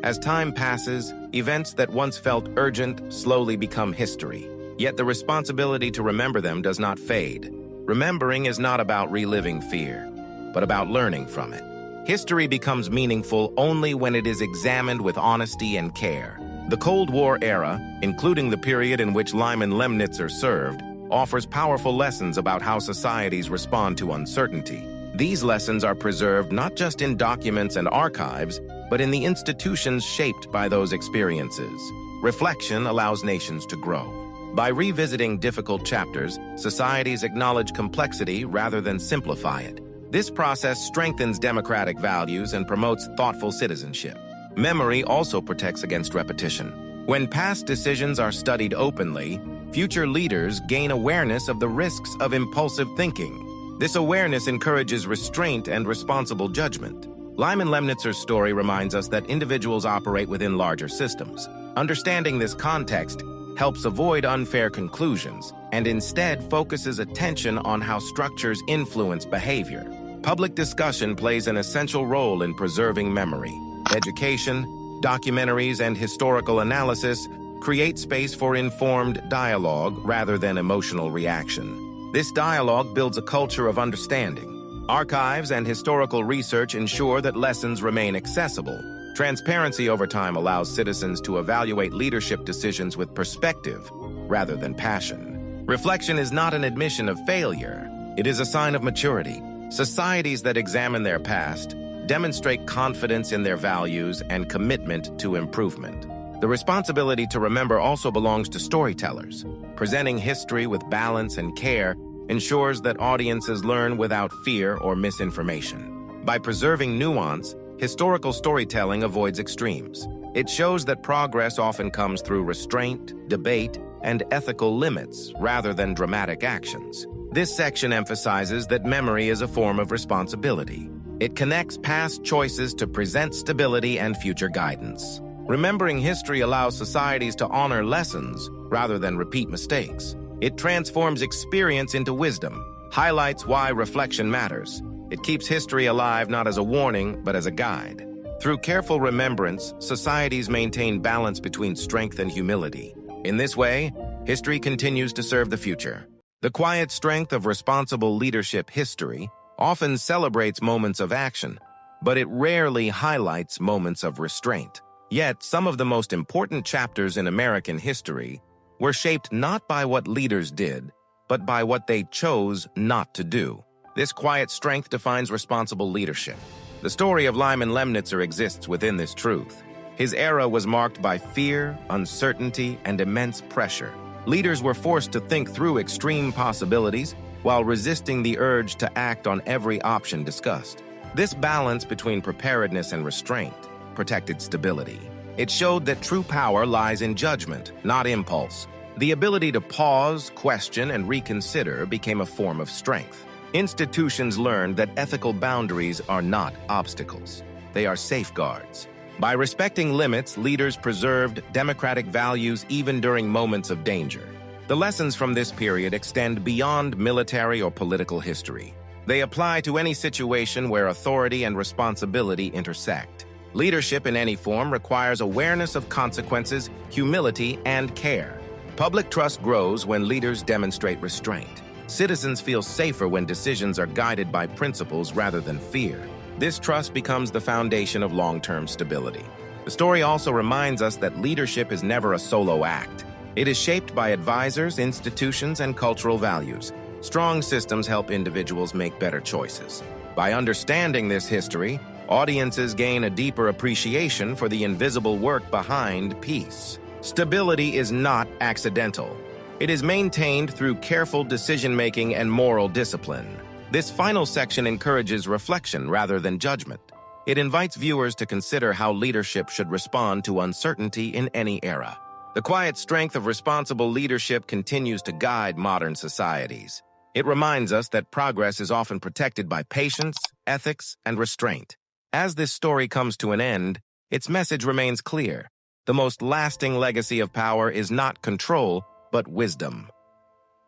Speaker 1: As time passes, events that once felt urgent slowly become history. Yet the responsibility to remember them does not fade. Remembering is not about reliving fear, but about learning from it. History becomes meaningful only when it is examined with honesty and care. The Cold War era, including the period in which Lyman Lemnitzer served, offers powerful lessons about how societies respond to uncertainty. These lessons are preserved not just in documents and archives, but in the institutions shaped by those experiences. Reflection allows nations to grow. By revisiting difficult chapters, societies acknowledge complexity rather than simplify it. This process strengthens democratic values and promotes thoughtful citizenship. Memory also protects against repetition. When past decisions are studied openly, future leaders gain awareness of the risks of impulsive thinking. This awareness encourages restraint and responsible judgment. Lyman Lemnitzer's story reminds us that individuals operate within larger systems. Understanding this context helps avoid unfair conclusions and instead focuses attention on how structures influence behavior. Public discussion plays an essential role in preserving memory. Education, documentaries, and historical analysis create space for informed dialogue rather than emotional reaction. This dialogue builds a culture of understanding. Archives and historical research ensure that lessons remain accessible. Transparency over time allows citizens to evaluate leadership decisions with perspective rather than passion. Reflection is not an admission of failure. It is a sign of maturity. Societies that examine their past demonstrate confidence in their values and commitment to improvement. The responsibility to remember also belongs to storytellers. Presenting history with balance and care ensures that audiences learn without fear or misinformation. By preserving nuance, historical storytelling avoids extremes. It shows that progress often comes through restraint, debate, and ethical limits rather than dramatic actions. This section emphasizes that memory is a form of responsibility. It connects past choices to present stability and future guidance. Remembering history allows societies to honor lessons rather than repeat mistakes. It transforms experience into wisdom, highlights why reflection matters. It keeps history alive not as a warning, but as a guide. Through careful remembrance, societies maintain balance between strength and humility. In this way, history continues to serve the future. The quiet strength of responsible leadership history often celebrates moments of action, but it rarely highlights moments of restraint. Yet, some of the most important chapters in American history were shaped not by what leaders did, but by what they chose not to do. This quiet strength defines responsible leadership. The story of Lyman Lemnitzer exists within this truth. His era was marked by fear, uncertainty, and immense pressure. Leaders were forced to think through extreme possibilities while resisting the urge to act on every option discussed. This balance between preparedness and restraint protected stability. It showed that true power lies in judgment, not impulse. The ability to pause, question, and reconsider became a form of strength. Institutions learned that ethical boundaries are not obstacles. They are safeguards. By respecting limits, leaders preserved democratic values even during moments of danger. The lessons from this period extend beyond military or political history. They apply to any situation where authority and responsibility intersect. Leadership in any form requires awareness of consequences, humility, and care. Public trust grows when leaders demonstrate restraint. Citizens feel safer when decisions are guided by principles rather than fear. This trust becomes the foundation of long-term stability. The story also reminds us that leadership is never a solo act. It is shaped by advisors, institutions, and cultural values. Strong systems help individuals make better choices. By understanding this history, audiences gain a deeper appreciation for the invisible work behind peace. Stability is not accidental. It is maintained through careful decision-making and moral discipline. This final section encourages reflection rather than judgment. It invites viewers to consider how leadership should respond to uncertainty in any era. The quiet strength of responsible leadership continues to guide modern societies. It reminds us that progress is often protected by patience, ethics, and restraint. As this story comes to an end, its message remains clear. The most lasting legacy of power is not control, but wisdom.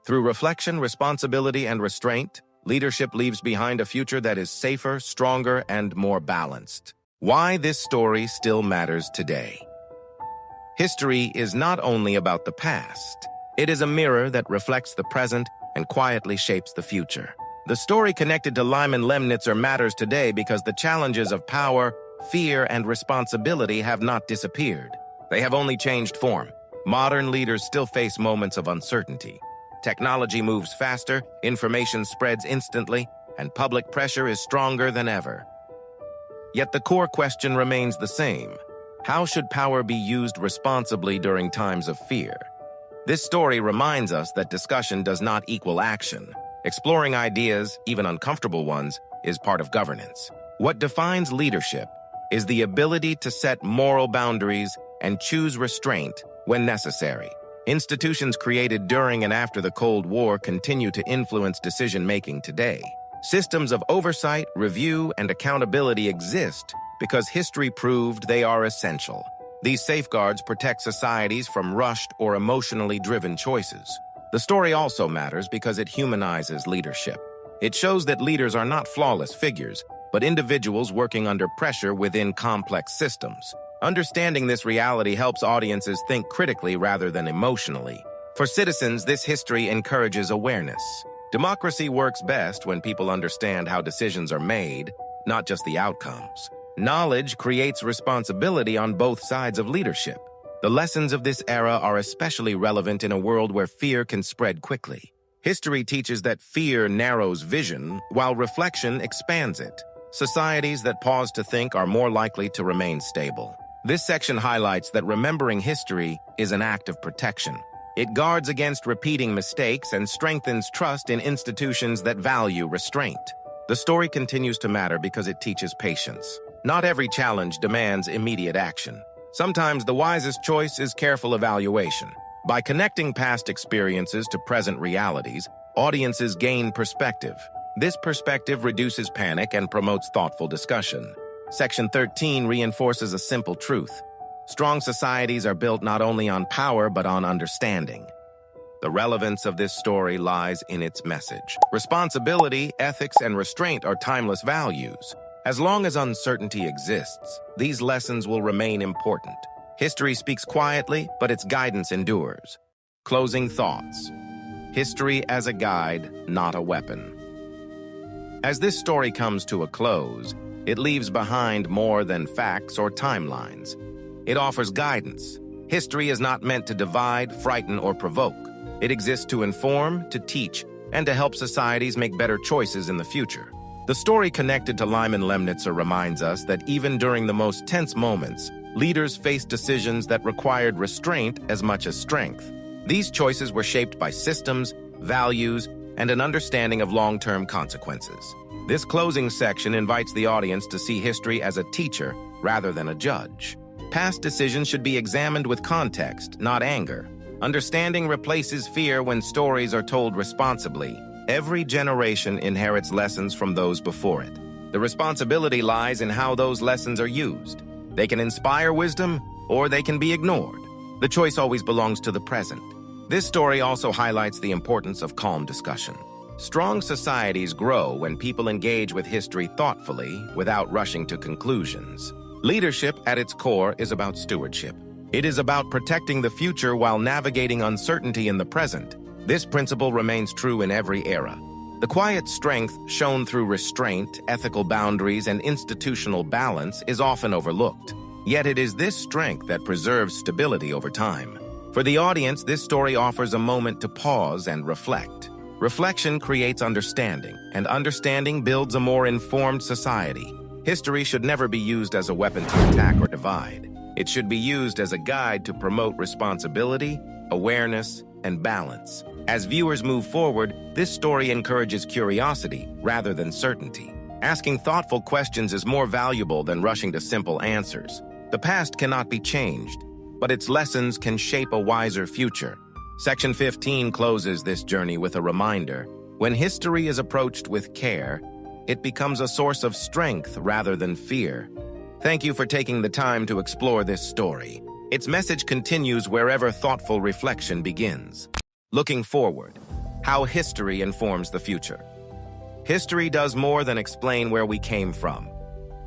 Speaker 1: Through reflection, responsibility, and restraint, leadership leaves behind a future that is safer, stronger, and more balanced. Why this story still matters today. History is not only about the past. It is a mirror that reflects the present and quietly shapes the future. The story connected to Lyman Lemnitzer matters today because the challenges of power, fear, and responsibility have not disappeared. They have only changed form. Modern leaders still face moments of uncertainty. Technology moves faster, information spreads instantly, and public pressure is stronger than ever. Yet the core question remains the same. How should power be used responsibly during times of fear? This story reminds us that discussion does not equal action. Exploring ideas, even uncomfortable ones, is part of governance. What defines leadership is the ability to set moral boundaries and choose restraint when necessary. Institutions created during and after the Cold War continue to influence decision-making today. Systems of oversight, review, and accountability exist because history proved they are essential. These safeguards protect societies from rushed or emotionally driven choices. The story also matters because it humanizes leadership. It shows that leaders are not flawless figures, but individuals working under pressure within complex systems. Understanding this reality helps audiences think critically rather than emotionally. For citizens, this history encourages awareness. Democracy works best when people understand how decisions are made, not just the outcomes. Knowledge creates responsibility on both sides of leadership. The lessons of this era are especially relevant in a world where fear can spread quickly. History teaches that fear narrows vision, while reflection expands it. Societies that pause to think are more likely to remain stable. This section highlights that remembering history is an act of protection. It guards against repeating mistakes and strengthens trust in institutions that value restraint. The story continues to matter because it teaches patience. Not every challenge demands immediate action. Sometimes the wisest choice is careful evaluation. By connecting past experiences to present realities, audiences gain perspective. This perspective reduces panic and promotes thoughtful discussion. Section 13 reinforces a simple truth. Strong societies are built not only on power but on understanding. The relevance of this story lies in its message. Responsibility, ethics, and restraint are timeless values. As long as uncertainty exists, these lessons will remain important. History speaks quietly, but its guidance endures. Closing thoughts. History as a guide, not a weapon. As this story comes to a close, it leaves behind more than facts or timelines. It offers guidance. History is not meant to divide, frighten, or provoke. It exists to inform, to teach, and to help societies make better choices in the future. The story connected to Lyman Lemnitzer reminds us that even during the most tense moments, leaders faced decisions that required restraint as much as strength. These choices were shaped by systems, values, and an understanding of long-term consequences. This closing section invites the audience to see history as a teacher rather than a judge. Past decisions should be examined with context, not anger. Understanding replaces fear when stories are told responsibly. Every generation inherits lessons from those before it. The responsibility lies in how those lessons are used. They can inspire wisdom, or they can be ignored. The choice always belongs to the present. This story also highlights the importance of calm discussion. Strong societies grow when people engage with history thoughtfully without rushing to conclusions. Leadership at its core is about stewardship. It is about protecting the future while navigating uncertainty in the present. This principle remains true in every era. The quiet strength shown through restraint, ethical boundaries, and institutional balance is often overlooked. Yet it is this strength that preserves stability over time. For the audience, this story offers a moment to pause and reflect. Reflection creates understanding, and understanding builds a more informed society. History should never be used as a weapon to attack or divide. It should be used as a guide to promote responsibility, awareness, and balance. As viewers move forward, this story encourages curiosity rather than certainty. Asking thoughtful questions is more valuable than rushing to simple answers. The past cannot be changed, but its lessons can shape a wiser future. Section 15 closes this journey with a reminder: when history is approached with care, it becomes a source of strength rather than fear. Thank you for taking the time to explore this story. Its message continues wherever thoughtful reflection begins. Looking forward, how history informs the future. History does more than explain where we came from.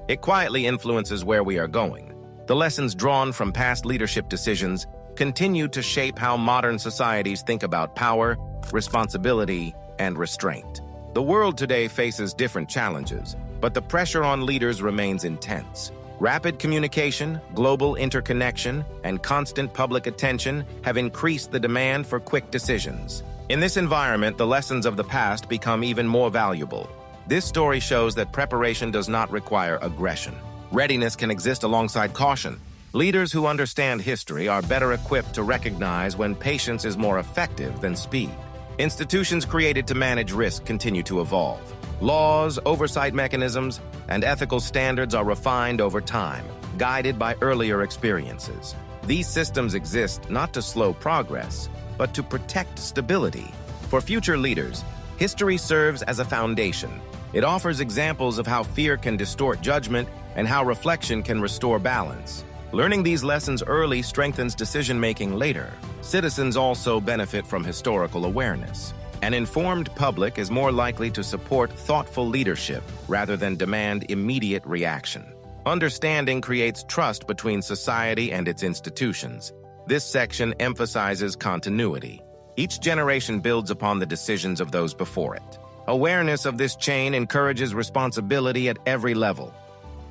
Speaker 1: It quietly influences where we are going. The lessons drawn from past leadership decisions continue to shape how modern societies think about power, responsibility, and restraint. The world today faces different challenges, but the pressure on leaders remains intense. Rapid communication, global interconnection, and constant public attention have increased the demand for quick decisions. In this environment, the lessons of the past become even more valuable. This story shows that preparation does not require aggression. Readiness can exist alongside caution. Leaders who understand history are better equipped to recognize when patience is more effective than speed. Institutions created to manage risk continue to evolve. Laws, oversight mechanisms, and ethical standards are refined over time, guided by earlier experiences. These systems exist not to slow progress, but to protect stability. For future leaders, history serves as a foundation. It offers examples of how fear can distort judgment and how reflection can restore balance. Learning these lessons early strengthens decision-making later. Citizens also benefit from historical awareness. An informed public is more likely to support thoughtful leadership rather than demand immediate reaction. Understanding creates trust between society and its institutions. This section emphasizes continuity. Each generation builds upon the decisions of those before it. Awareness of this chain encourages responsibility at every level.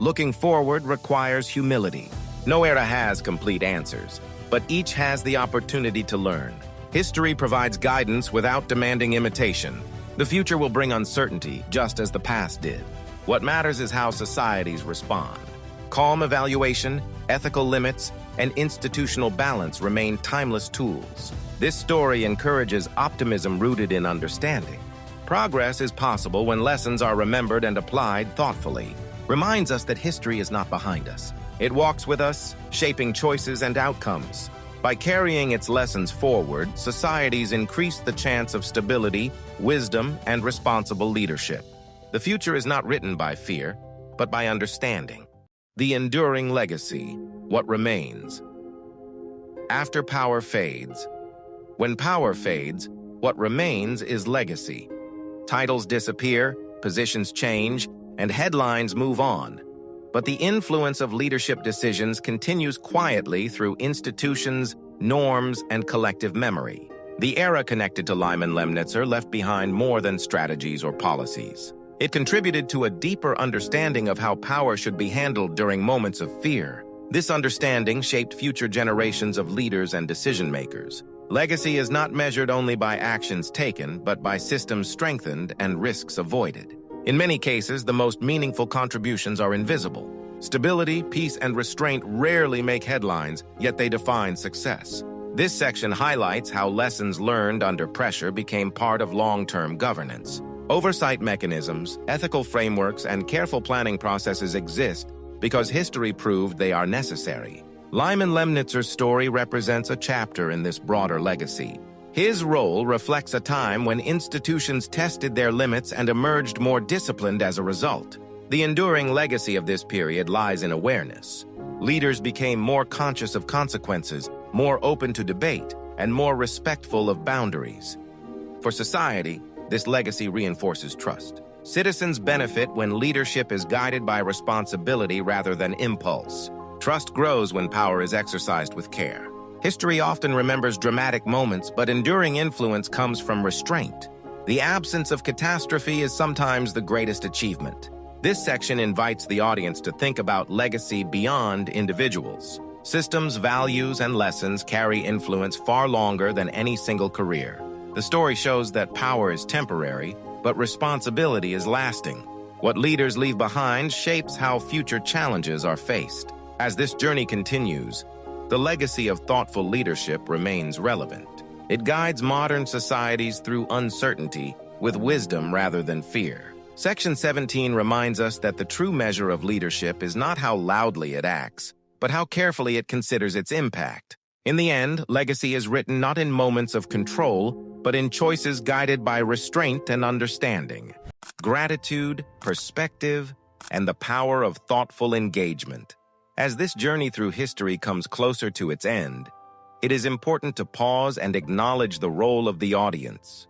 Speaker 1: Looking forward requires humility. No era has complete answers, but each has the opportunity to learn. History provides guidance without demanding imitation. The future will bring uncertainty, just as the past did. What matters is how societies respond. Calm evaluation, ethical limits, and institutional balance remain timeless tools. This story encourages optimism rooted in understanding. Progress is possible when lessons are remembered and applied thoughtfully. Reminds us that history is not behind us. It walks with us, shaping choices and outcomes. By carrying its lessons forward, societies increase the chance of stability, wisdom, and responsible leadership. The future is not written by fear, but by understanding. The enduring legacy, what remains. After power fades. When power fades, what remains is legacy. Titles disappear, positions change, and headlines move on. But the influence of leadership decisions continues quietly through institutions, norms, and collective memory. The era connected to Lyman Lemnitzer left behind more than strategies or policies. It contributed to a deeper understanding of how power should be handled during moments of fear. This understanding shaped future generations of leaders and decision-makers. Legacy is not measured only by actions taken, but by systems strengthened and risks avoided. In many cases, the most meaningful contributions are invisible. Stability, peace, and restraint rarely make headlines, yet they define success. This section highlights how lessons learned under pressure became part of long-term governance. Oversight mechanisms, ethical frameworks, and careful planning processes exist because history proved they are necessary. Lyman Lemnitzer's story represents a chapter in this broader legacy. His role reflects a time when institutions tested their limits and emerged more disciplined as a result. The enduring legacy of this period lies in awareness. Leaders became more conscious of consequences, more open to debate, and more respectful of boundaries. For society, this legacy reinforces trust. Citizens benefit when leadership is guided by responsibility rather than impulse. Trust grows when power is exercised with care. History often remembers dramatic moments, but enduring influence comes from restraint. The absence of catastrophe is sometimes the greatest achievement. This section invites the audience to think about legacy beyond individuals. Systems, values, and lessons carry influence far longer than any single career. The story shows that power is temporary, but responsibility is lasting. What leaders leave behind shapes how future challenges are faced. As this journey continues, the legacy of thoughtful leadership remains relevant. It guides modern societies through uncertainty with wisdom rather than fear. Section 17 reminds us that the true measure of leadership is not how loudly it acts, but how carefully it considers its impact. In the end, legacy is written not in moments of control, but in choices guided by restraint and understanding, gratitude, perspective, and the power of thoughtful engagement. As this journey through history comes closer to its end, it is important to pause and acknowledge the role of the audience.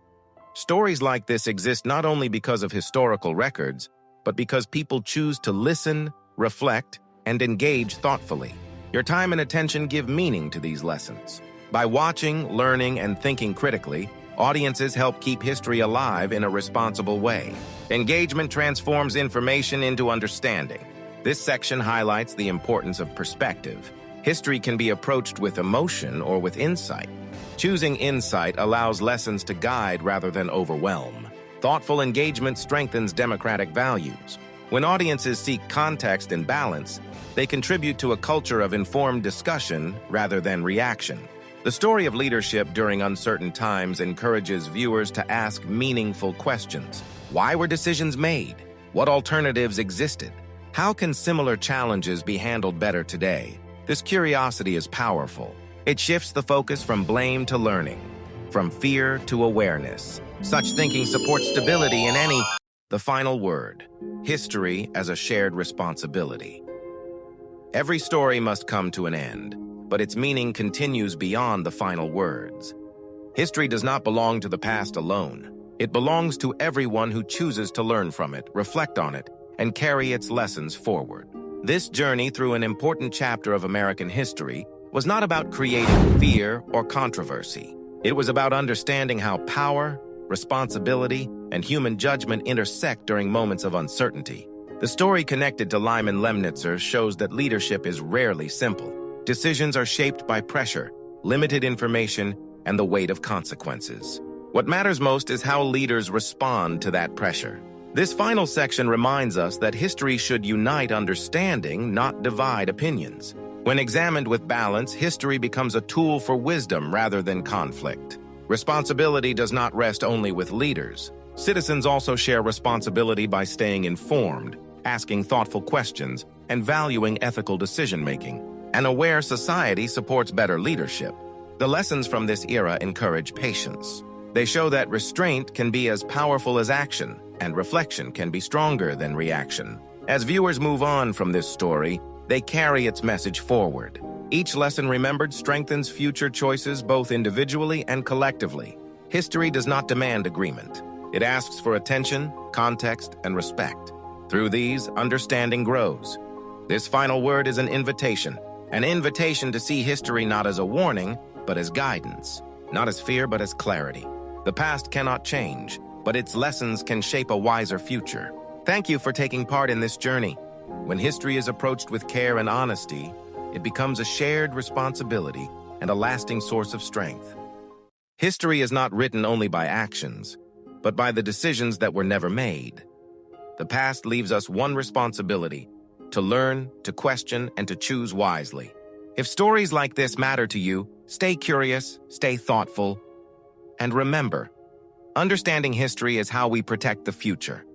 Speaker 1: Stories like this exist not only because of historical records, but because people choose to listen, reflect, and engage thoughtfully. Your time and attention give meaning to these lessons. By watching, learning, and thinking critically, audiences help keep history alive in a responsible way. Engagement transforms information into understanding. This section highlights the importance of perspective. History can be approached with emotion or with insight. Choosing insight allows lessons to guide rather than overwhelm. Thoughtful engagement strengthens democratic values. When audiences seek context and balance, they contribute to a culture of informed discussion rather than reaction. The story of leadership during uncertain times encourages viewers to ask meaningful questions. Why were decisions made? What alternatives existed? How can similar challenges be handled better today? This curiosity is powerful. It shifts the focus from blame to learning, from fear to awareness. Such thinking supports stability in any. The final word: history as a shared responsibility. Every story must come to an end, but its meaning continues beyond the final words. History does not belong to the past alone. It belongs to everyone who chooses to learn from it, reflect on it, and carry its lessons forward. This journey through an important chapter of American history was not about creating fear or controversy. It was about understanding how power, responsibility, and human judgment intersect during moments of uncertainty. The story connected to Lyman Lemnitzer shows that leadership is rarely simple. Decisions are shaped by pressure, limited information, and the weight of consequences. What matters most is how leaders respond to that pressure. This final section reminds us that history should unite understanding, not divide opinions. When examined with balance, history becomes a tool for wisdom rather than conflict. Responsibility does not rest only with leaders. Citizens also share responsibility by staying informed, asking thoughtful questions, and valuing ethical decision-making. An aware society supports better leadership. The lessons from this era encourage patience. They show that restraint can be as powerful as action, and reflection can be stronger than reaction. As viewers move on from this story, they carry its message forward. Each lesson remembered strengthens future choices both individually and collectively. History does not demand agreement. It asks for attention, context, and respect. Through these, understanding grows. This final word is an invitation to see history not as a warning, but as guidance, not as fear, but as clarity. The past cannot change, but its lessons can shape a wiser future. Thank you for taking part in this journey. When history is approached with care and honesty, it becomes a shared responsibility and a lasting source of strength. History is not written only by actions, but by the decisions that were never made. The past leaves us one responsibility: to learn, to question, and to choose wisely. If stories like this matter to you, stay curious, stay thoughtful, and remember, understanding history is how we protect the future.